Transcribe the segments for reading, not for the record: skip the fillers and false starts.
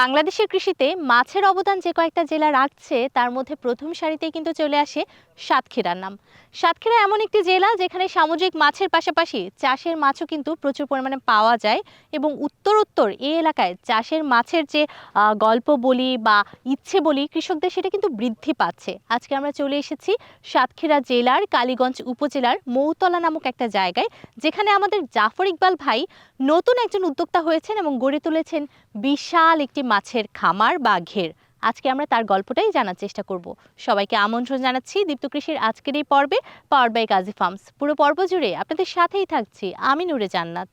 বাংলাদেশের কৃষিতে মাছের অবদান যে কয়েকটা জেলা রাখছে তার মধ্যে প্রথম সারিতেই কিন্তু চলে আসে সাতক্ষীরার নাম। সাতক্ষীরা এমন একটি জেলা যেখানে সামুদ্রিক মাছের পাশাপাশি চাষের মাছও কিন্তু প্রচুর পরিমাণে পাওয়া যায় এবং উত্তর এই এলাকায় চাষের মাছের যে গল্প বলি বা ইচ্ছে বলি কৃষকদের সেটা কিন্তু বৃদ্ধি পাচ্ছে। আজকে আমরা চলে এসেছি সাতক্ষীরা জেলার কালীগঞ্জ উপজেলার মৌতলা নামক একটা জায়গায়, যেখানে আমাদের জাফর ইকবাল ভাই নতুন একজন উদ্যোক্তা হয়েছেন এবং গড়ে তুলেছেন বিশাল একটি মাছের খামার বা ঘের। আজকে আমরা তার গল্পটাই জানার চেষ্টা করব। সবাইকে আমন্ত্রণ জানাচ্ছি দীপ্ত কৃষির আজকের এই পর্বে, পাওয়ার্ড বাই কাজী ফার্মস। পুরো পর্ব জুড়ে আপনাদের সাথেই থাকছি আমি নূরে জান্নাত।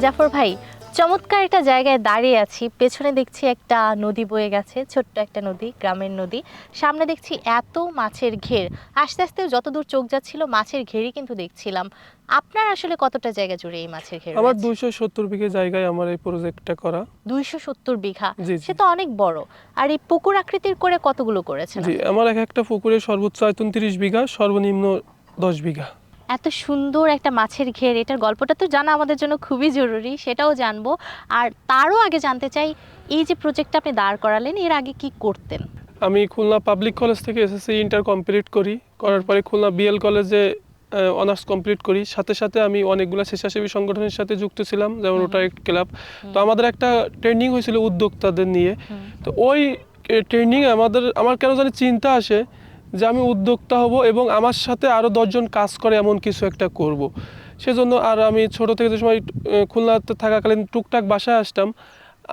জাফর ভাই, চমৎকার একটা জায়গায় দাঁড়িয়ে আছি। পেছনে দেখছি একটা নদী বয়ে গেছে, ছোট্ট একটা নদী, গ্রামের নদী। সামনে দেখছি এত মাছের ঘের, আস্তে আস্তে যতদূর চোখ যাচ্ছিল মাছের ঘেরই কিন্তু দেখছিলাম। আপনার আসলে কতটা জায়গা জুড়ে এই মাছের ঘের? আমার 270 বিঘা জায়গায় আমার এই প্রজেক্টটা করা। 270 বিঘা, জি, সে তো অনেক বড়। আর এই পুকুর আকৃতির করে কতগুলো করেছেন? জি, আমার একটা পুকুরে সর্বোচ্চ আয়তন 30 বিঘা, সর্বনিম্ন 10 বিঘা। এত সুন্দর একটা মাছের ঘের, এটার গল্পটা তো জানা আমাদের জন্য খুবই জরুরি, সেটাও জানবো। আর তারও আগে জানতে চাই, এই যে প্রজেক্টটা আপনি দাঁড় করালেন, এর আগে কি করতেন? আমি খুলনা পাবলিক কলেজ থেকে এসএসসি ইন্টার কমপ্লিট করার পরে খুলনা বিএল কলেজে অনার্স কমপ্লিট করি। সাথে সাথে আমি অনেকগুলো স্বেচ্ছাসেবী সংগঠনের সাথে যুক্ত ছিলাম, যেমন রোটারি ক্লাব। তো আমাদের একটা ট্রেনিং হয়েছিল উদ্যোক্তাদের নিয়ে। তো ওই ট্রেনিংয়ে আমার কেন জানি চিন্তা আসে যে আমি উদ্যোক্তা হব এবং আমার সাথে আরও 10 জন কাজ করে এমন কিছু একটা করব। সেজন্য আর আমি ছোট থেকে যে সময় খুলনাতে থাকাকালীন টুকটাক বাসায় আসতাম,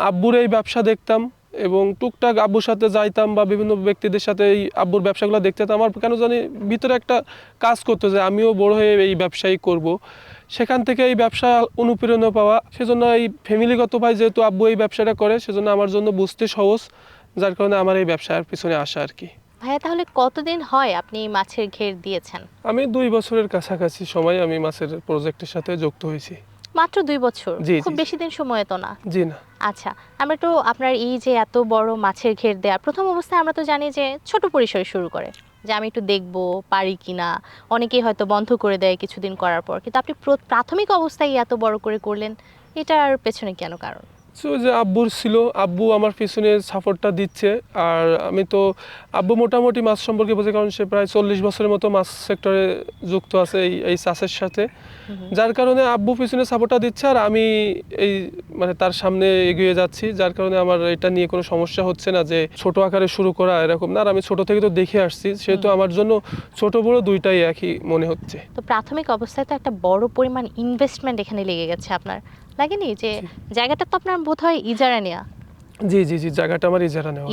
আব্বুর এই ব্যবসা দেখতাম এবং টুকটাক আব্বুর সাথে যাইতাম বা বিভিন্ন ব্যক্তিদের সাথে এই আব্বুর ব্যবসাগুলো দেখতে যেতাম। আমার কেন জানি ভিতরে একটা কাজ করতো যে আমিও বড় হয়ে এই ব্যবসায়ী করব। সেখান থেকে এই ব্যবসা অনুপ্রেরণা পাওয়া, সেজন্য এই ফ্যামিলিগতভাবে যেহেতু আব্বু এই ব্যবসাটা করে, সেজন্য আমার জন্য বুঝতে সহজ, যার কারণে আমার এই ব্যবসার পিছনে আসা আর কি। ভাইয়া, তাহলে কতদিন হয় আপনি মাছের ঘের দিয়েছেন? আমি 2 বছরের কাছাকাছি সময় আমি মাছের প্রজেক্টের সাথে যুক্ত হয়েছি। মাত্র 2 বছর? জি, খুব জি, বেশি দিন সময় তো না। জি না। আচ্ছা, আমরা একটু আপনার এই যে এত বড় মাছের ঘের দেয়া, প্রথম অবস্থায় আমরা তো জানি যে ছোট পরিসরে শুরু করে, যে আমি একটু দেখবো পারি কিনা। অনেকেই হয়তো বন্ধ করে দেয় কিছুদিন করার পর, কিন্তু আপনি প্রাথমিক অবস্থায় এত বড় করে করলেন, এটার পেছনে কেন কারণ? সো যে আব্বুর ছিল, আব্বু আমার পিছনে সাপোর্টটা দিচ্ছে। আর আমি তো আব্বু মোটামুটি মাছ সম্পর্কে বোঝে, কারণ সে প্রায় 40 বছরের মতো মাছ সেক্টরে যুক্ত আছে এই চাষের সাথে। যার কারণে আব্বু পিছনে সাপোর্টটা দিচ্ছে আর আমি এই তার সামনে এগিয়ে যাচ্ছি। যার কারণে আমার এটা নিয়ে কোনো সমস্যা হচ্ছে না যে ছোট আকারে শুরু করা এরকম না। আর আমি ছোট থেকে তো দেখে আসছি, সেহেতু আমার জন্য ছোট বড় দুইটাই একই মনে হচ্ছে। তো প্রাথমিক অবস্থায় তো একটা বড় পরিমাণ ইনভেস্টমেন্ট এখানে লেগে গেছে আপনার, লাগেনি? যে জায়গাটা তো আপনার বোধহয় ইজারা নেওয়া। জি, জি, জি, জায়গাটা আমার ইজারা নেওয়া।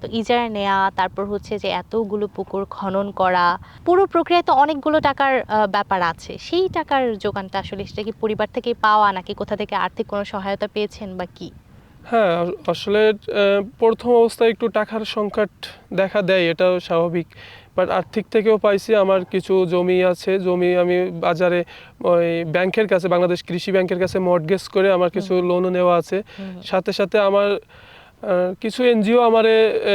তো ইজারা নেওয়া, তারপর হচ্ছে যে এতগুলো পুকুর খনন করা, পুরো প্রক্রিয়ায় তো অনেকগুলো টাকার ব্যাপার আছে। সেই টাকার যোগানটা আসলে সেটা কি পরিবার থেকে পাওয়া, নাকি কোথা থেকে আর্থিক কোনো সহায়তা পেয়েছেন বা কি? হ্যাঁ, আসলে প্রথম অবস্থায় একটু টাকার সংকট দেখা দেয়, এটাও স্বাভাবিক। বাট আর্থিক থেকেও পাইছি। আমার কিছু জমি আছে, জমি আমি বাজারে ওই ব্যাংকের কাছে, বাংলাদেশ কৃষি ব্যাংকের কাছে মর্টগেজ করে আমার কিছু লোনও নেওয়া আছে। সাথে সাথে আমার কিছু এনজিও আমার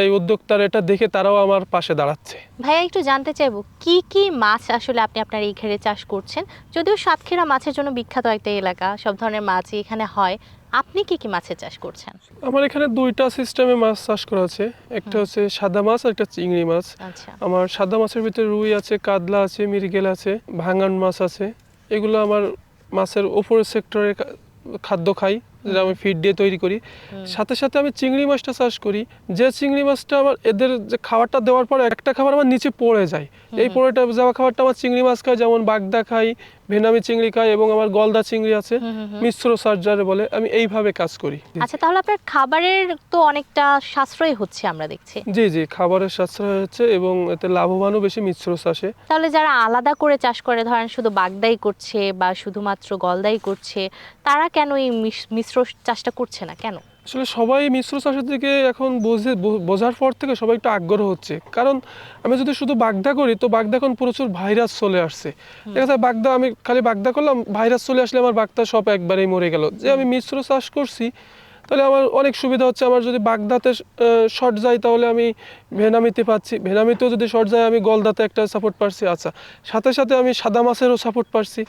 এই উদ্যোক্তার এটা দেখে তারাও আমার পাশে দাঁড়াচ্ছে। ভাইয়া, একটু জানতে চাইবো কি কি মাছ আসলে আপনি আপনার এই ঘেরে চাষ করছেন? যদিও সাতক্ষীরা মাছের জন্য বিখ্যাত একটা এলাকা, সব ধরনের মাছই এখানে হয়। আপনি কি কি মাছের চাষ করছেন? আমার এখানে 2টা সিস্টেমে মাছ চাষ করা আছে। একটা হচ্ছে সাদা মাছ আর একটা চিংড়ি মাছ। আচ্ছা। আমার সাদা মাছের ভিতরে রুই আছে, কাতলা আছে, মৃগেল আছে, ভাঙান মাছ আছে। এগুলো আমার মাছের উপরের সেক্টরে খাদ্য খাই, যেটা আমি ফিড দিয়ে তৈরি করি। সাথে সাথে আমি চিংড়ি মাছটা চাষ করি। যে চিংড়ি মাছটা আমার এদের যে খাবারটা দেওয়ার পর একটা খাবার আমার নিচে পড়ে যায়, এই পড়েটা যাওয়া খাবারটা আমার চিংড়ি মাছ খায়, যেমন বাগদা খাই, ভেনামি চিংড়ি খাই এবং আমার গলদা চিংড়ি আছে, মিশ্র সার্জারে বলে। আমি এইভাবে কাজ করি। আচ্ছা, তাহলে আপনার খাবারের তো অনেকটা সাশ্রয় হচ্ছে আমরা দেখছি। জি, জি, খাবারের সাশ্রয় হচ্ছে এবং এতে লাভবানও বেশি মিশ্র চাষে। তাহলে যারা আলাদা করে চাষ করে, ধরেন শুধু বাগদাই করছে বা শুধুমাত্র গলদাই করছে, তারা কেন এই মিশ্র চাষটা করছে না কেন? আসলে সবাই মিশ্র চাষের দিকে এখন বোঝার পর থেকে সবাই একটু আগ্রহ হচ্ছে। কারণ আমি যদি শুধু বাগদা করি, তো বাগদা এখন প্রচুর ভাইরাস চলে আসছে। দেখা যায় বাগদা, আমি খালি বাগদা করলাম, ভাইরাস চলে আসলে আমার বাগদা সব একবারেই মরে গেল। যে আমি মিশ্র চাষ করছি, তাহলে আমার অনেক সুবিধা হচ্ছে। আমার যদি বাগদাতে শর্ট যায় তাহলে আমি ভেনামিতে পাচ্ছি, ভেনামিতেও যদি শর্ট যায় আমি গলদাতে একটা সাপোর্ট পাচ্ছি। আচ্ছা, সাথে সাথে আমি সাদা মাছেরও সাপোর্ট পাচ্ছি।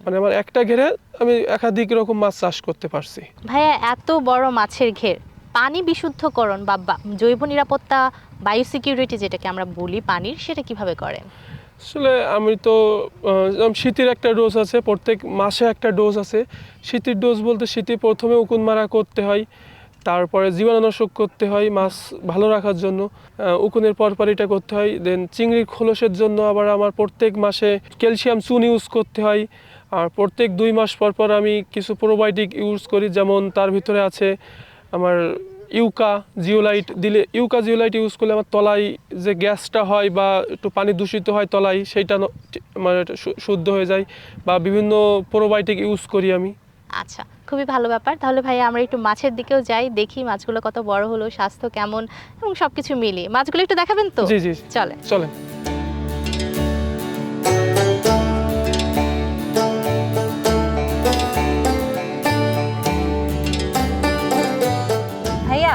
মানে আমার একটা ঘেরে আমি একাধিক রকম মাছ চাষ করতে পারছি। ভাইয়া এত বড় মাছের ঘের, পানি বিশুদ্ধকরণ বা জৈব নিরাপত্তা, বায়োসিকিউরিটি যেটাকে আমরা বলি পানির, সেটা কিভাবে করেন? আসলে আমি তো শীতের একটা ডোজ আছে, প্রত্যেক মাসে একটা ডোজ আছে। শীতের ডোজ বলতে শীতে প্রথমে উকুন মারা করতে হয়, তারপরে জীবাণুনাশক করতে হয় মাছ ভালো রাখার জন্য, উকুনের পরপর এটা করতে হয়। দেন চিংড়ির খোলসের জন্য আবার আমার প্রত্যেক মাসে ক্যালসিয়াম চুন ইউজ করতে হয়। আর প্রত্যেক 2 মাস পর পর আমি কিছু প্রোবায়োটিক ইউজ করি, যেমন তার ভিতরে আছে আমার ইউকা জিওলাইট। দিলে ইউকা জিওলাইট ইউজ করলে আমার তলায় যে গ্যাসটা হয় বা একটু পানি দূষিত হয় তলায়, সেইটা মানে শুদ্ধ হয়ে যায়। বা বিভিন্ন প্রোবায়োটিক ইউজ করি আমি। আচ্ছা, খুবই ভালো ব্যাপার। তাহলে ভাইয়া আমরা একটু মাছের দিকেও যাই, দেখি মাছগুলো কত বড় হলো, স্বাস্থ্য কেমন এবং সবকিছু মিলিয়ে। মাছগুলো একটু দেখাবেন তো? জি জি, চলে চলেন। ভাইয়া,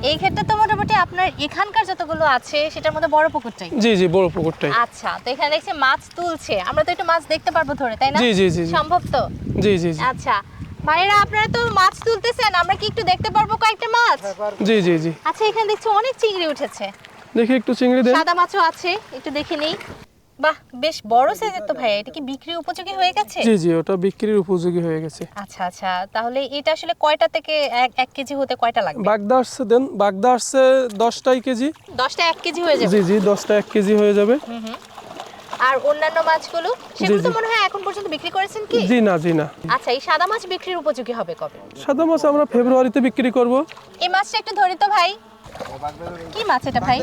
এই ক্ষেত্রে তো মোটামুটি আপনার এখানকার যতগুলো আছে সেটার মধ্যে বড় পুকুরটাই। জি জি, বড় পুকুরটাই। আচ্ছা, তো এখানে দেখছি মাছ তুলছে, আমরা তো একটু মাছ দেখতে পারবো ধরে, তাই না? জি জি জি, সম্ভব তো? জি জি জি, আচ্ছা ভাইরা, আপনারা তো মাছ তুলতেছেন, আমরা কি একটু দেখতে পারবো কয়েকটা মাছ? জি জি জি। আচ্ছা, এখানে দেখছি অনেক চিংড়ি উঠেছে, দেখি একটু চিংড়ি দেন। সাদা মাছও আছে, একটু দেখে নেই। বাহ, বেশ বড় সাইজের তো ভাইয়া। এটা কি বিক্রি উপযোগী হয়ে গেছে? জি জি, ওটা বিক্রির উপযোগী হয়ে গেছে। আচ্ছা আচ্ছা, তাহলে এটা আসলে কয়টা থেকে এক কেজি হতে কয়টা লাগবে? বাগদা আসছে দেন, বাগদা আসছে 10টাই কেজি। 10টা 1 কেজি হয়ে যাবে? জি জি, 10টা 1 কেজি হয়ে যাবে। আর অন্যান্য মাছগুলো, সেগুলো তো মনে হয় এখন পর্যন্ত বিক্রি করেছেন কি? জি না, জি না। আচ্ছা, এই সাদা মাছ বিক্রির উপযোগী হবে কবে? সাদা মাছ আমরা ফেব্রুয়ারিতে বিক্রি করব। এই মাছটা একটু ধরি তো ভাই। কি মাছ এটা ভাই?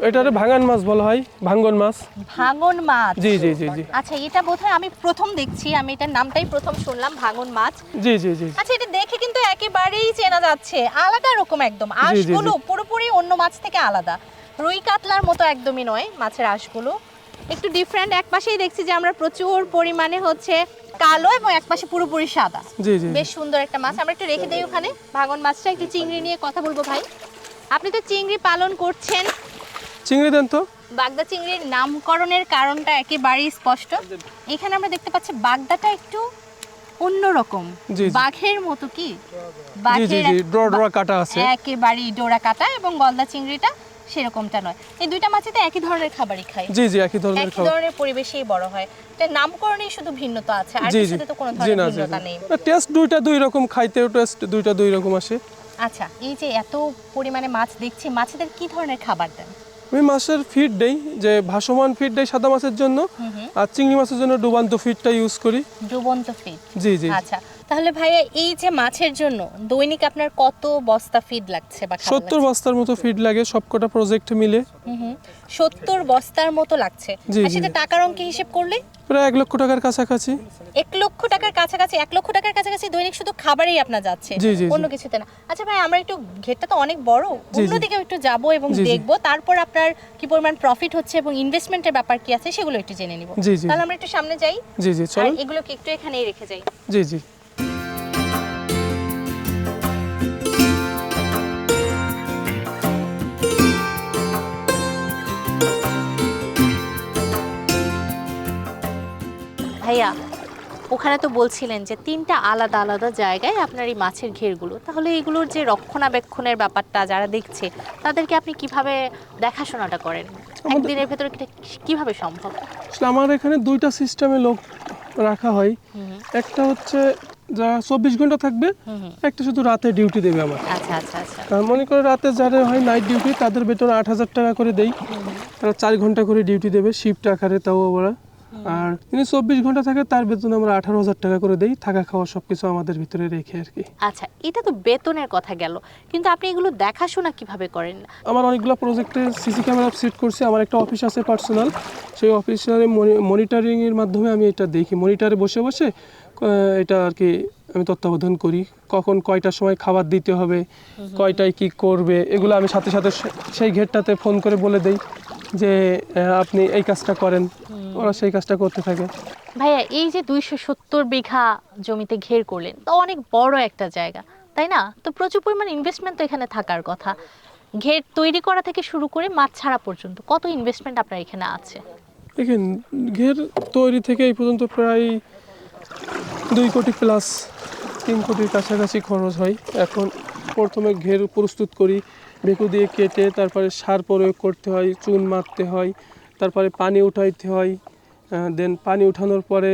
এটারে ভাঙান মাছ বলা হয়, ভাঙ্গন মাছ। ভাঙন মাছ? জি জি জি জি। আচ্ছা, এটা বোধহয় আমি প্রথম দেখছি, আমি এটার নামটাই প্রথম শুনলাম, ভাঙন মাছ। জি জি জি। আচ্ছা, এটা দেখে কিন্তু একেবারেই চেনা যাচ্ছে, আলাদা রকম একদম। আঁশগুলো পুরোপুরি অন্য মাছ থেকে আলাদা, রুই কাতলার মতো একদমই নয় মাছের আঁশগুলো, একটু ডিফারেন্ট। এক পাশেই দেখছি যে আমরা প্রচুর পরিমাণে হচ্ছে কালো এবং এক পাশে পুরোপুরি সাদা। জি জি, বেশ সুন্দর একটা মাছ। আমরা একটু রেখে দেই ওখানে ভাঙন মাছটা। একটু চিংড়ি নিয়ে কথা বলবো ভাই। আপনি তো চিংড়ি পালন করছেন, চিংড়ি দেন তো। বাগদা চিংড়ির নামকরণের কারণটা একেবারেই স্পষ্ট। এখানে আমরা দেখতে পাচ্ছি বাগদাটা একটু অন্যরকম, জি জি। বাঘের মতো। কি জি জি জি, ডোরা ডোরা কাটা আছে। একেবারেই ডোরা কাটা, এবং গলদা চিংড়িটা সেরকমটা নয়। এই দুইটা মাছই তো একই ধরনের খাবারই খায়। জি জি, একই ধরনের একই খাবার। ধরনের পরিবেশেই বড় হয়। এটা নামকরণেই শুধু ভিন্নতা আছে, আর জি জি, কিছুতে তো কোনো জি না, ধরনের জি ভিন্নতা নেই। টেস্ট দুইটা দুই রকম, খাইতেও টেস্ট দুইটা দুই রকম আসে। আচ্ছা, এই যে এত পরিমাণে মাছ দেখছি, মাছেদের কি ধরনের খাবার দেন? আমি মাছের ফিড দেই, যে ভাসমান ফিড দেই সাদা মাছের জন্য, আর চিংড়ি মাছের জন্য ডুবান্ত ফিডটা ইউজ করি। ডুবন্ত ফিড? জি জি। আচ্ছা, তাহলে ভাইয়া এই যে মাছের জন্য দৈনিক আপনার কত বস্তা ফিড লাগছে বা খাবার 70 বস্তার মতো ফিড লাগে সবকটা প্রজেক্ট মিলে। 70 বস্তার মতো লাগছে। জি, আর জি। সেটা টাকার অঙ্কে হিসেব করলে প্রায় 1 লক্ষ টাকার কাছাকাছি। 1 লক্ষ টাকার কাছাকাছি? 1 লক্ষ টাকার কাছাকাছি দৈনিক শুধু খাবারেই আপনার যাচ্ছে, জি, জি, জি। অন্য কিছুতে না। আচ্ছা ভাই, আমরা একটু, ঘেরটা তো অনেক বড়, জি, জি। অন্যদিকে একটু যাব এবং জি, জি। দেখব, তারপর আপনার কি পরিমাণ প্রফিট হচ্ছে এবং ইনভেস্টমেন্টের ব্যাপার কি আছে সেগুলো একটু জেনে নিব। জি, জি। তাহলে আমরা একটু সামনে যাই, জি জি, আর চলুন। এগুলোকে একটু এখানেই রেখে যাই। জি জি। ভাইয়া, ওখানে তো বলছিলেন যে 3টা আলাদা আলাদা জায়গায় আপনার এই মাছের ঘেরগুলো, তাহলে এগুলোর যে রক্ষণাবেক্ষণের ব্যাপারটা যারা দেখছে তাদেরকে আপনি কিভাবে দেখাশোনাটা করেন? একদিনের ভেতরে এটা কিভাবে সম্ভব? আসলে আমার এখানে 2টা সিস্টেমে লোক রাখা হয়। একটা হচ্ছে যারা 24 ঘন্টা থাকবে, একটা শুধু রাতে ডিউটি দেবে আমার। আচ্ছা আচ্ছা আচ্ছা। আর মনে করে রাতে যারা হয় নাইট ডিউটি, তাদের বেতন 8,000 টাকা করে দেই। তারা 4 ঘন্টা করে ডিউটি দেবে শিফট আকারে, তাও আমরা। আর যিনি 24 ঘন্টা থাকে তার বেতন আমরা 18,000 টাকা করে দেই, থাকা খাওয়া সবকিছু আমাদের ভিতরে রেখে আর কি। আচ্ছা, এটা তো বেতনের কথা গেল, কিন্তু আপনি এগুলো দেখাশোনা কিভাবে করেন? আমার অনেকগুলো প্রজেক্টে সিসি ক্যামেরা সেট করছি। আমার একটা অফিস আছে পার্সোনাল, সেই অফিসের মনিটরিংয়ের মাধ্যমে আমি এটা দেখি। মনিটরে বসে বসে এটা আর কি আমি তত্ত্বাবধান করি, কখন কয়টার সময় খাবার দিতে হবে, কয়টায় কি করবে, এগুলো আমি সাথে সাথে সেই ঘেরটাতে ফোন করে বলে দেই যে আপনি এই কাজটা করেন, ওরা সেই কাজটা করতে থাকে। ভাইয়া, এই যে 270 বিঘা জমিতে ঘের করলেন, তো অনেক বড় একটা জায়গা, তাই না? তো প্রচুর পরিমাণ ইনভেস্টমেন্ট তো এখানে থাকার কথা। ঘের তৈরি করা থেকে শুরু করে মাছ ছাড়া পর্যন্ত কত ইনভেস্টমেন্ট আপনার এখানে আছে? দেখেন, ঘের তৈরি থেকে এই পর্যন্ত প্রায় 2 কোটি প্লাস, 3 কোটির কাছাকাছি খরচ হয়। এখন প্রথমে ঘের প্রস্তুত করি, বেকু দিয়ে কেটে তারপরে সার প্রয়োগ করতে হয়, চুন মারতে হয়, তারপরে পানি উঠাইতে হয়, দেন পানি উঠানোর পরে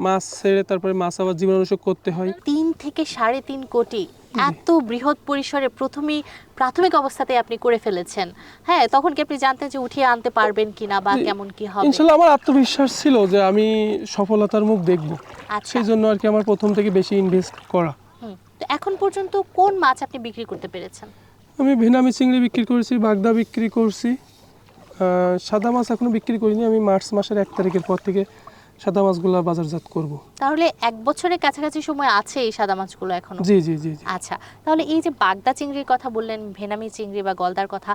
মাছ ছেড়ে তারপরে মাছ আবার জীবাণুনাশক করতে হয়। 3 থেকে 3.5 কোটি এত বৃহৎ পরিসরে প্রথমেই প্রাথমিক অবস্থাতে আপনি করে ফেলেছেন। হ্যাঁ, তখন কি আপনি জানতেন যে উঠিয়ে আনতে পারবেন কিনা বা জি, কেমন কি হবে? ইনশাল্লাহ আমার আত্মবিশ্বাস ছিল যে আমি সফলতার মুখ দেখব, আচ্ছা। সেই জন্য আর কি আমার প্রথম থেকে বেশি ইনভেস্ট করা। তো এখন পর্যন্ত কোন মাছ আপনি বিক্রি করতে পেরেছেন? আমি ভেনামি চিংড়ি বিক্রি করেছি, বাগদা বিক্রি করছি, সাদা মাছ এখনো বিক্রি করিনি। আমি মার্চ মাসের 1 তারিখের পর থেকে সাদা মাছগুলো বাজারজাত করব। তাহলে 1 বছরের কাছাকাছি সময় আছে এই সাদা মাছগুলো এখনো? জি জি জি জি। আচ্ছা, তাহলে এই যে বাগদা চিংড়ির কথা বললেন, ভেনামি চিংড়ি বা গলদার কথা,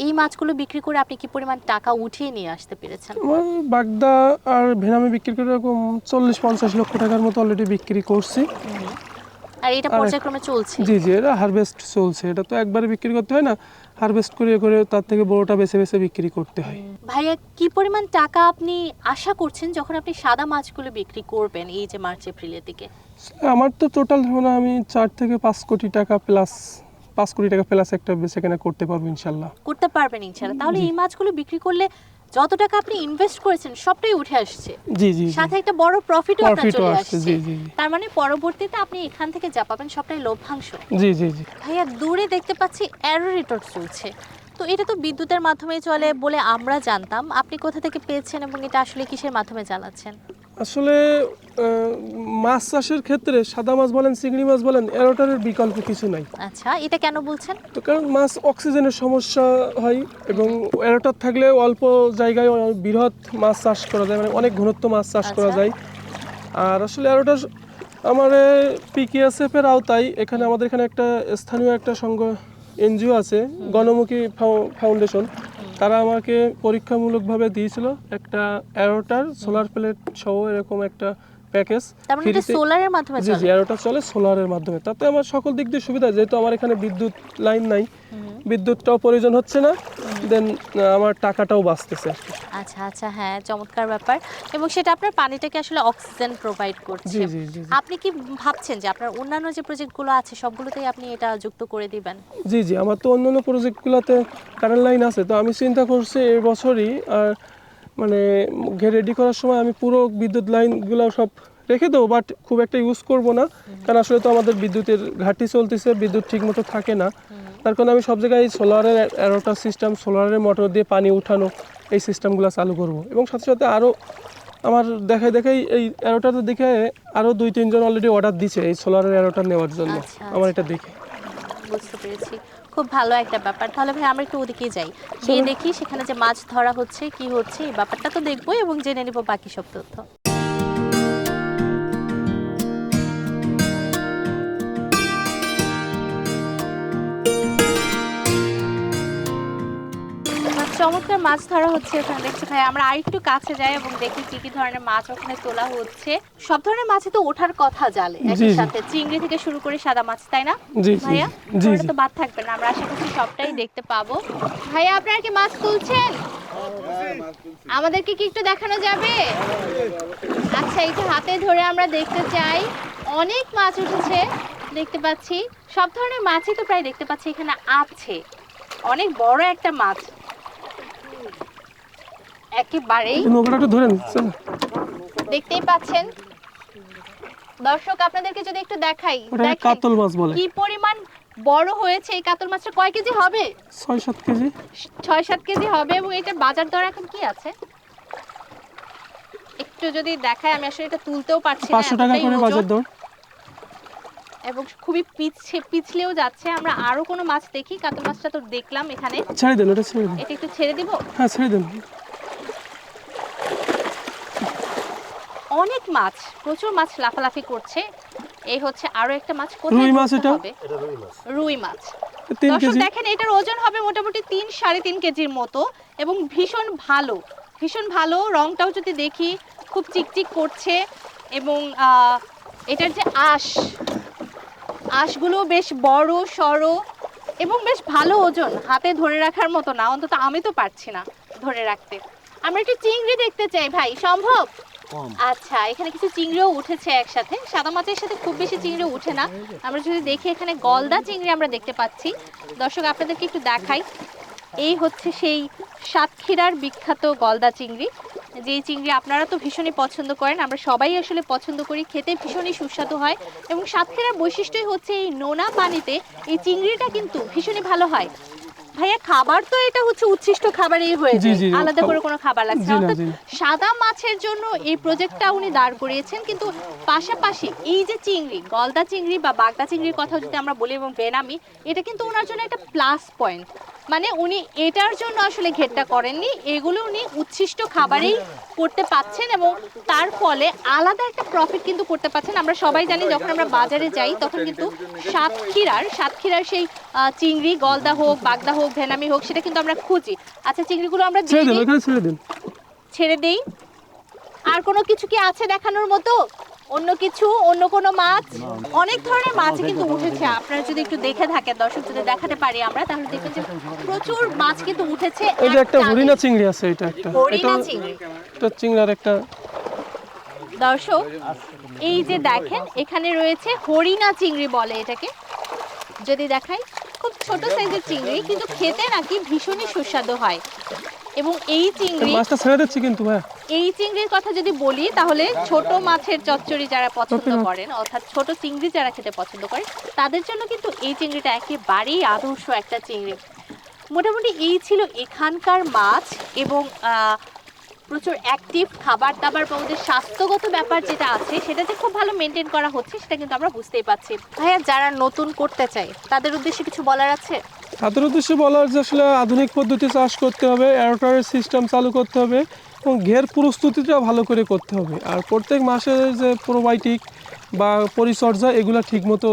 এই মাছগুলো বিক্রি করে আপনি কি পরিমাণ টাকা উঠিয়ে নিয়ে আসতে পেরেছেন? আমার বাগদা আর ভেনামি বিক্রি করে এরকম 40-50 লক্ষ টাকার মতো অলরেডি বিক্রি করছি। আর এটা পর্যায়ক্রমে চলছে? জি জি, এটা হারভেস্ট চলছে। এটা তো একবারে বিক্রি করতে হয় না, হারভেস্ট করে করে তার থেকে বড়টা বেছে বেছে বিক্রি করতে হয়। ভাইয়া, কি পরিমাণ টাকা আপনি আশা করছেন যখন আপনি সাদা মাছগুলো বিক্রি করবেন এই যে মার্চ এপ্রিলের দিকে? আমার তো টোটাল ধারণা আমি 4 থেকে 5 কোটি টাকা প্লাস, 5 কোটি টাকা প্লাস একটা বেচাকেনা করতে পারবো ইনশাল্লাহ। করতে পারবেন ইনশাআল্লাহ। তাহলে এই মাছগুলো বিক্রি করলে যত টাকা আপনি ইনভেস্ট করেছেন সবটাই উঠে আসছে, জি জি, সাথে একটা বড় প্রফিটও আপনার প্রফিটও চলে আসছে। আসছে। জি জি তার মানে পরবর্তীতে আপনি এখান থেকে যা পাবেন সবটাই লভ্যাংশ। জি জি জি। ভাইয়া, দূরে দেখতে পাচ্ছি অ্যারোরেটর চলছে, তো এটা তো বিদ্যুতের মাধ্যমে চলে বলে আমরা জানতাম। আপনি কোথা থেকে পেয়েছেন এবং এটা আসলে কিসের মাধ্যমে চালাচ্ছেন? আসলে মাছ চাষের ক্ষেত্রে সাদা মাছ বলেন, চিংড়ি মাছ বলেন, এরোটারের বিকল্প কিছু নাই। আচ্ছা, এটা কেন বলছেন? তো কারণ মাছ অক্সিজেনের সমস্যা হয় এবং এরোটার থাকলে অল্প জায়গায় বৃহৎ মাছ চাষ করা যায়, মানে অনেক ঘনত্ব মাছ চাষ করা আচ্ছা। যায়। আর আসলে এরোটার আমার PKSF এর আওতায় এখানে আমাদের এখানে একটা স্থানীয় একটা সংঘ NGO আছে, গণমুখী ফাউন্ডেশন। তারা আমাকে পরীক্ষামূলকভাবে দিয়েছিল একটা এরোটার সোলার প্লেট সহ এরকম একটা প্যাকেজ। তার মানে এটা সোলারের মাধ্যমে জি জি, চলে? এরোটা চলে সোলারের মাধ্যমে। তাতে আমার সকল দিক দিয়ে সুবিধা, যেহেতু আমার এখানে বিদ্যুৎ লাইন নাই, বিদ্যুৎটাও প্রয়োজন হচ্ছে না, দেন আমার টাকাটাও বাঁচতেছে। আচ্ছা আচ্ছা, হ্যাঁ, চমৎকার ব্যাপার। এবং সেটা আপনার পানিটাকে আসলে অক্সিজেন প্রোভাইড করছে। জি জি জি। আপনি কি ভাবছেন যে আপনার অন্যান্য যে প্রজেক্টগুলো আছে সবগুলোতেই আপনি এটা যুক্ত করে দিবেন? জি জি, আমার তো অন্যান্য প্রজেক্টগুলোতে কারেন্ট লাইন আছে, তো আমি চিন্তা করছি এই বছরই আর মানে ঘের রেডি করার সময় আমি পুরো বিদ্যুৎ লাইনগুলো সব রেখে দেবো, বাট খুব একটা ইউজ করব না, কারণ আসলে তো আমাদের বিদ্যুতের ঘাটতি চলতেছে, বিদ্যুৎ ঠিকমতো থাকে না। তার কারণে আমি সব জায়গায় সোলারের এরোটা সিস্টেম, সোলারের মোটর দিয়ে পানি উঠানো, এই সিস্টেমগুলো চালু করব। এবং সাথে সাথে আরও আমার দেখাই এই এরোটাটা দেখে আরও 2-3 জন অলরেডি অর্ডার দিচ্ছে এই সোলারের এরোটা নেওয়ার জন্য। আচ্ছা, আমার এটা দেখে বুঝতে পেরেছি। খুব ভালো একটা ব্যাপার। তাহলে ভাই আমরা একটু ওদিকেই যাই, গিয়ে দেখি সেখানে যে মাছ ধরা হচ্ছে কি হচ্ছে এই ব্যাপারটা তো দেখবো এবং জেনে নিব বাকি সব তথ্য। চমৎকার মাছ ধরা হচ্ছে ওখানে, দেখছি ভাই। আমরা আরেকটু কাছে যাই এবং দেখি কি কি ধরনের মাছ ওখানে তোলা হচ্ছে। সব ধরনের মাছই তো ওঠার কথা জালে জি, একই জি। সাথে, চিংড়ি থেকে শুরু করে সাদা মাছ, তাই না জি জি ভাইয়া? জি ওটা জি। তো বাদ থাকবে না, আমরা আশা করছি সবটাই দেখতে পাবো। ভাইয়া, আপনারা কি মাছ তুলছেন? আমাদেরকে কি একটু দেখানো যাবে? আচ্ছা, একটু হাতে ধরে আমরা দেখতে চাই। অনেক মাছ উঠেছে দেখতে পাচ্ছি, সব ধরনের মাছই তো প্রায় দেখতে পাচ্ছি এখানে আছে। অনেক বড় একটা মাছ একেবারেই, নৌকাটা একটু ধরেন, দেখতেই পাচ্ছেন দর্শক। আপনাদেরকে যদি একটু দেখাই, ওটা দেখেন কাতল মাছ বলে। কি পরিমাণ বড় হয়েছে। এই কাতল মাছটা কয় কেজি হবে? 6-7 কেজি। 6-7 কেজি হবে। এবং এটার বাজার দর এখন কি আছে একটু যদি দেখায়, আমি আসলে এটা তুলতেও পারছি না, 500 টাকা এতটাই করে ওজন। বাজার দর। এবং খুবই পিছলেও যাচ্ছে। আমরা আরো কোনো মাছ দেখি। কাতল মাছটা তো দেখলাম এখানে, ছেড়ে দেন, ওটা ছেড়ে দেন। এটা একটু ছেড়ে দিব। হ্যাঁ, ছেড়ে দেন। অনেক মাছ, প্রচুর মাছ লাফালাফি করছে। এই হচ্ছে আরো একটা মাছ। কোথায় রুই মাছ ধরতে এটা? হবে? রুই মাছ। 3 দর্শক কেজি। দেখেন, এটার ওজন হবে মোটামুটি 3-3.5 কেজির মতো এবং ভীষণ ভালো, ভীষণ ভালো। রংটাও যদি দেখি খুব চিকচিক করছে এবং এটার যে আঁশ, আঁশগুলো বেশ বড় সড়ো এবং বেশ ভালো ওজন, হাতে ধরে রাখার মতো না, অন্তত আমি তো পারছি না ধরে রাখতে। আমরা একটু চিংড়ি দেখতে চাই ভাই, সম্ভব? আচ্ছা, এখানে কিছু চিংড়িও উঠেছে একসাথে, সাদা মাছের সাথে খুব বেশি চিংড়ি উঠে না। আমরা যদি দেখি এখানে গলদা চিংড়ি আমরা দেখতে পাচ্ছি। দর্শক আপনাদেরকে একটু দেখাই, এই হচ্ছে সেই সাতক্ষীরার বিখ্যাত গলদা চিংড়ি, যেই চিংড়ি আপনারা তো ভীষণই পছন্দ করেন, আমরা সবাই আসলে পছন্দ করি, খেতে ভীষণই সুস্বাদু হয়। এবং সাতক্ষীরার বৈশিষ্ট্যই হচ্ছে এই নোনা পানিতে এই চিংড়িটা কিন্তু ভীষণই ভালো হয়। ভাইয়া খাবার তো এটা হচ্ছে উচ্ছিষ্ট খাবারই হয়ে যায়, আলাদা করে কোনো খাবার লাগছে না। অর্থাৎ সাদা মাছের জন্য এই প্রজেক্টটা উনি দাঁড় করিয়েছেন, কিন্তু পাশাপাশি এই যে চিংড়ি, গলদা চিংড়ি বা বাগদা চিংড়ির কথা যদি আমরা বলি এবং বেনামি, এটা কিন্তু ওনার জন্য একটা প্লাস পয়েন্ট। মানে উনি এটার জন্য আসলে ঘেরটা করেননি, এগুলো উনি উচ্ছিষ্ট খাবারেই করতে পাচ্ছেন এবং তার ফলে আলাদা একটা প্রফিট কিন্তু করতে পাচ্ছেন। আমরা সবাই জানি যখন আমরা বাজারে যাই তখন কিন্তু সাতক্ষীরার সেই চিংড়ি, গলদা হোক, বাগদা হোক, ভেনামি হোক, সেটা কিন্তু আমরা খুঁজি। আচ্ছা, চিংড়িগুলো আমরা ছেড়ে দেই। আর কোনো কিছু কি আছে দেখানোর মতো? অন্য কিছু, অন্য কোনো মাছ? অনেক ধরনের মাছ কিন্তু উঠেছে, আপনারা যদি একটু দেখে থাকেন, দর্শক যদি দেখাতে পারি আমরা, তাহলে দেখবেন যে প্রচুর মাছ কিন্তু উঠেছে। এই যে একটা হরিণা চিংড়ি আছে, এটা হরিণা চিংড়ি, এটা চিংড়ার একটা। দর্শক এই যে দেখেন এখানে রয়েছে হরিণা চিংড়ি বলে এটাকে, যদি দেখাই, খুব ছোট সাইজের চিংড়ি, কিন্তু খেতে নাকি ভীষণই সুস্বাদু হয়। এবং এই চিংড়ি, মাছটা ছেড়ে দিচ্ছি কিন্তু ভাই, এই চিংড়ির কথা যদি বলি তাহলে ছোট মাছের চচ্চড়ি যারা পছন্দ করেন, অর্থাৎ ছোট চিংড়ি যারা খেতে পছন্দ করেন, তাদের জন্য কিন্তু এই চিংড়িটা একেবারেই আদর্শ একটা চিংড়ি। মোটামুটি এই ছিল এখানকার মাছ এবং প্রচুর অ্যাক্টিভ খাবার দাবার বা ওদের স্বাস্থ্যগত ব্যাপার যেটা আছে সেটা যে খুব ভালো মেনটেন করা হচ্ছে সেটা কিন্তু আমরা বুঝতেই পারছি। ভাইয়া, যারা নতুন করতে চায় তাদের উদ্দেশ্যে কিছু বলার আছে? তাদের উদ্দেশ্যে বলার যে আসলে আধুনিক পদ্ধতি চাষ করতে হবে, এয়ারটারের সিস্টেম চালু করতে হবে এবং ঘের প্রস্তুতিটা ভালো করে করতে হবে। আর প্রত্যেক মাসে যে প্রোবায়োটিক বা পরিচর্যা এগুলো ঠিকমতো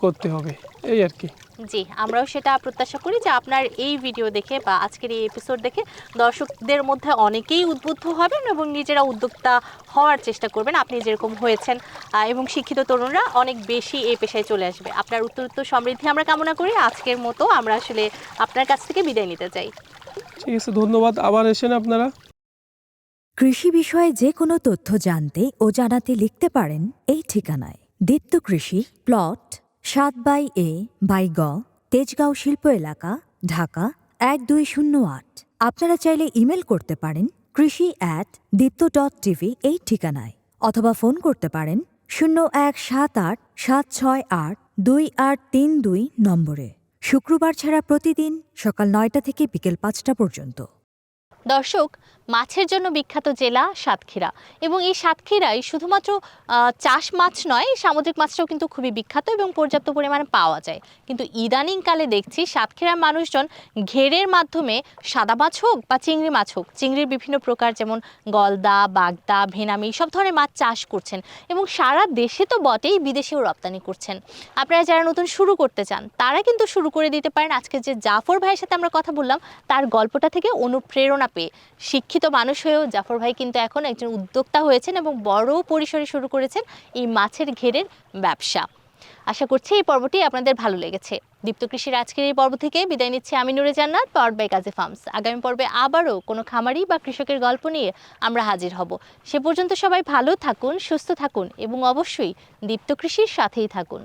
করতে হবে, এই আর কি। জি, আমরাও সেটা প্রত্যাশা করি যে আপনার এই ভিডিও দেখে বা আজকের এই এপিসোড দেখে দর্শকদের মধ্যে অনেকেই উদ্বুদ্ধ হবেন এবং নিজেরা উদ্যোক্তা হওয়ার চেষ্টা করবেন, আপনি যেরকম হয়েছেন, এবং শিক্ষিত তরুণরা অনেক বেশি এই পেশায় চলে আসবে। আপনার উত্তরোত্তর সমৃদ্ধি আমরা কামনা করি। আজকের মতো আমরা আসলে আপনার কাছ থেকে বিদায় নিতে চাই। ঠিক আছে, ধন্যবাদ, আবার এসেন আপনারা। কৃষি বিষয়ে যে কোনো তথ্য জানতে ও জানাতে লিখতে পারেন এই ঠিকানায়। দীপ্ত কৃষি, প্লট 7/A/গ, তেজগাঁও শিল্প এলাকা, ঢাকা 1208। আপনারা চাইলে ইমেল করতে পারেন krishi@dipto.tv এই ঠিকানায়, অথবা ফোন করতে পারেন 0178-768-2832 নম্বরে। শুক্রবার ছাড়া প্রতিদিন সকাল 9টা থেকে বিকেল 5টা পর্যন্ত। দর্শক, মাছের জন্য বিখ্যাত জেলা সাতক্ষীরা, এবং এই সাতক্ষীরায় শুধুমাত্র চাষ মাছ নয়, সামুদ্রিক মাছটাও কিন্তু খুবই বিখ্যাত এবং পর্যাপ্ত পরিমাণে পাওয়া যায়। কিন্তু ইদানিংকালে দেখছি সাতক্ষীরার মানুষজন ঘেরের মাধ্যমে সাদা মাছ হোক বা চিংড়ি মাছ হোক, চিংড়ির বিভিন্ন প্রকার যেমন গলদা, বাগদা, ভেনামি, সব ধরনের মাছ চাষ করছেন এবং সারা দেশে তো বটেই, বিদেশেও রপ্তানি করছেন। আপনারা যারা নতুন শুরু করতে চান তারা কিন্তু শুরু করে দিতে পারেন। আজকে যে জাফর ভাইয়ের সাথে আমরা কথা বললাম, তার গল্পটা থেকে অনুপ্রেরণা পেয়ে শিক্ষিত মানুষ হয়েও জাফর ভাই কিন্তু এখন একজন উদ্যোক্তা হয়েছেন এবং বড় পরিসরে শুরু করেছেন এই মাছের ঘেরের ব্যবসা। আশা করছি এই পর্বটি আপনাদের ভালো লেগেছে। দীপ্ত কৃষির আজকের এই পর্ব থেকে বিদায় নিচ্ছি আমি নূরে জান্নাত, পাওয়ার্ড বাই কাজী ফার্মস। আগামী পর্বে আবারও কোনো খামারি বা কৃষকের গল্প নিয়ে আমরা হাজির হব। সে পর্যন্ত সবাই ভালো থাকুন, সুস্থ থাকুন এবং অবশ্যই দীপ্ত কৃষির সাথেই থাকুন।